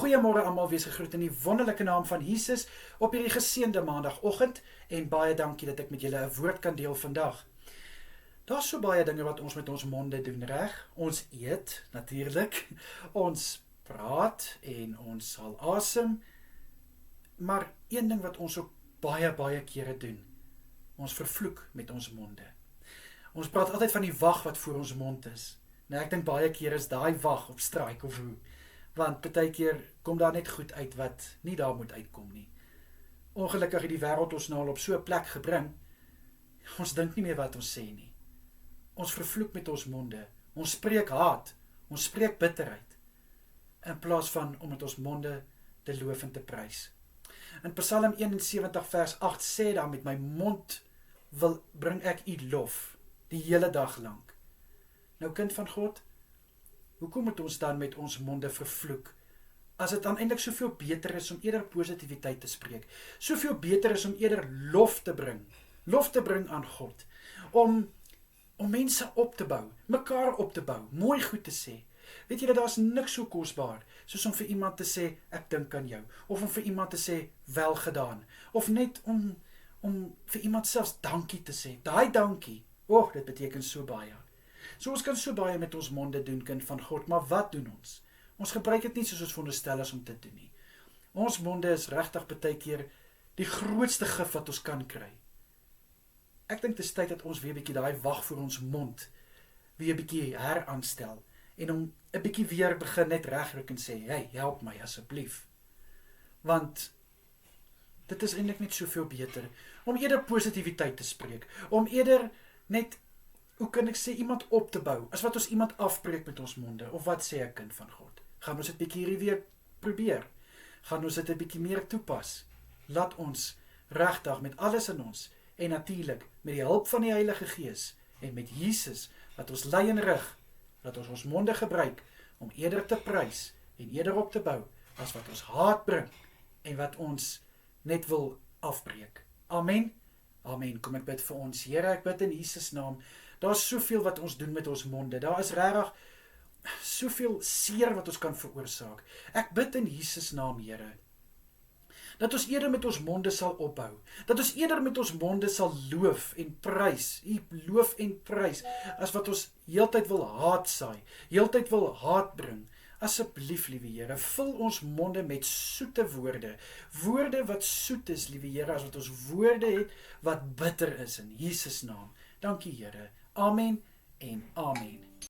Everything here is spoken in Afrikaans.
Goeiemôre almal, wees gegroet in die wonderlike naam van Jesus op hierdie geseënde maandagoggend en baie dankie dat ek met julle 'n woord kan deel vandag. Daar's so baie dinge wat ons met ons monde doen, reg? Ons eet natuurlik, ons praat en ons haal asem, maar een ding wat ons ook baie kere doen, ons vervloek met ons monde. Ons praat altyd van die wag wat voor ons mond is. Nou ek dink baie keer is daai wag op straik of hoe. Want baie keer kom daar net goed uit wat nie daar moet uitkom nie. Ongelukkig het die wêreld ons nou al op so 'n plek gebring, ons dink nie meer wat ons sê nie. Ons vervloek met ons monde, ons spreek haat, ons spreek bitterheid, in plaas van om met ons monde te loof en te prys. In Psalm 71 vers 8 sê daar, met my mond bring ek u lof, die hele dag lank. Nou kind van God, hoekom moet ons dan met ons monde vervloek, as dit dan eintlik soveel beter is om eerder positiwiteit te spreek, soveel beter is om eerder lof te bring aan God, om mense op te bou, mekaar op te bou, mooi goed te sê. Weet julle, daar's niks so kosbaar, soos om vir iemand te sê, ek dink aan jou, of om vir iemand te sê, wel gedaan, of net om vir iemand selfs dankie te sê, daai dankie, dit beteken so baie. So ons kan so baie met ons monde doen, kind van God, maar wat doen ons? Ons gebruik dit nie soos ons veronderstel is om te doen nie. Ons monde is regtig baie keer die grootste gif wat ons kan kry. Ek dink dit is tyd dat ons weer 'n bietjie daai wag vir ons mond weer 'n bietjie heraanstel en om 'n bietjie weer begin net regryk en sê, hey, help my asseblief. Want dit is eintlik net soveel beter om eerder positiwiteit te spreek, om eerder net, hoe kan ek sê, iemand op te bou, as wat ons iemand afbreek met ons monde, of wat sê ek, kind van God? Gaan ons dit bietjie hierdie week probeer? Gaan ons dit 'n bietjie meer toepas? Laat ons regtig met alles in ons, en natuurlik met die hulp van die Heilige Gees, en met Jesus, wat ons lei en rig, dat ons monde gebruik, om eerder te prys, en eerder op te bou, as wat ons haat bring, en wat ons net wil afbreek. Amen. Amen. Kom ek bid vir ons. Here, ek bid in Jesus naam. Daar is soveel wat ons doen met ons monde. Daar is regtig soveel seer wat ons kan veroorsaak. Ek bid in Jesus naam, Here, dat ons eerder met ons monde sal opbou. Dat ons eerder met ons monde sal loof en prys. Loof en prys, as wat ons heeltyd wil haat saai, heeltyd wil haat bring. Asseblief, liewe Here, vul ons monde met soete woorde. Woorde wat soet is, liewe Here, as wat ons woorde het wat bitter is, in Jesus naam. Dankie, Here. Amen en amen.